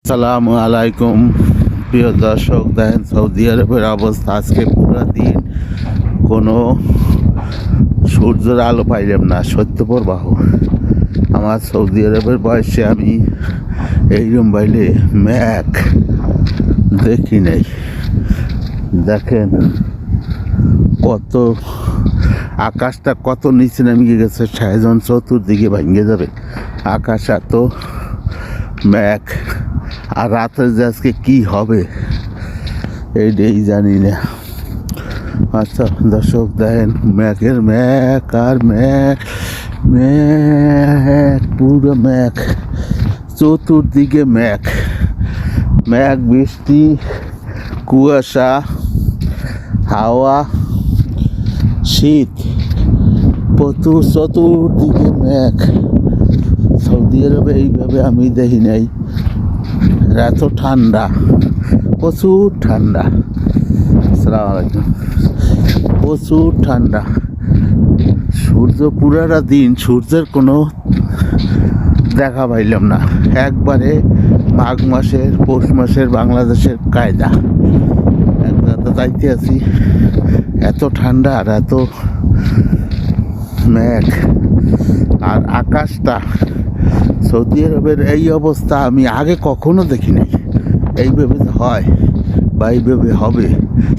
আসসালামু আলাইকুম প্রিয় দর্শক, দেখেন সৌদি আরবের অবস্থা। আজকে পুরো দিন কোনো সূর্যের আলো পাইলাম না, শৈত্যপ্রবাহ। আমার সৌদি আরবের বয়সে আমি এইরকম বাইলে ম্যাক দেখি নাই। দেখেন কত আকাশটা কত নিচে নামিয়ে গেছে, সাইজন চতুর্দিকে ভেঙে যাবে আকাশ, এত ম্যাক। আর রাতের যে আজকে কী হবে এইটাই জানি না। আচ্ছা দর্শক, দেখেন ম্যাকের ম্যাক আর ম্যাক, ম্যাক পুরো ম্যাক, চতুর্দিকে ম্যাক ম্যাক, বৃষ্টি, কুয়াশা, হাওয়া, শীত, প্রচুর চতুর্দিকে ম্যাক। সৌদি আরবে এইভাবে আমি দেখি নাই। এত ঠান্ডা, প্রচুর ঠান্ডা। আসসালামু আলাইকুম। প্রচুর ঠান্ডা, সূর্য পুরাটা দিন সূর্যের কোনো দেখা পাইলাম না। একবারে মাঘ মাসের পৌষ মাসের বাংলাদেশের কায়দা একদা যাইতে আছি। এত ঠান্ডা আর এত মেঘ, আর আকাশটা, সৌদি আরবের এই অবস্থা আমি আগে কখনো দেখি নাই। এইভাবে হয় বা এইভাবে হবে।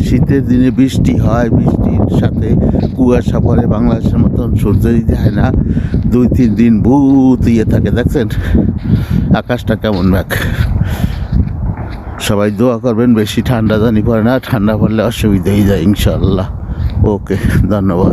শীতের দিনে বৃষ্টি হয়, বৃষ্টির সাথে কুয়াশা পড়ে, বাংলাদেশের মতন সূর্য দিতে হয় না। 2-3 দিন ভূত ইয়ে থাকে। দেখছেন আকাশটা কেমন ম্যাঘ। সবাই দোয়া করবেন বেশি ঠান্ডা জানি পড়ে না, ঠান্ডা পড়লে অসুবিধা হয়ে যায় ইনশাল্লাহ। ওকে, ধন্যবাদ।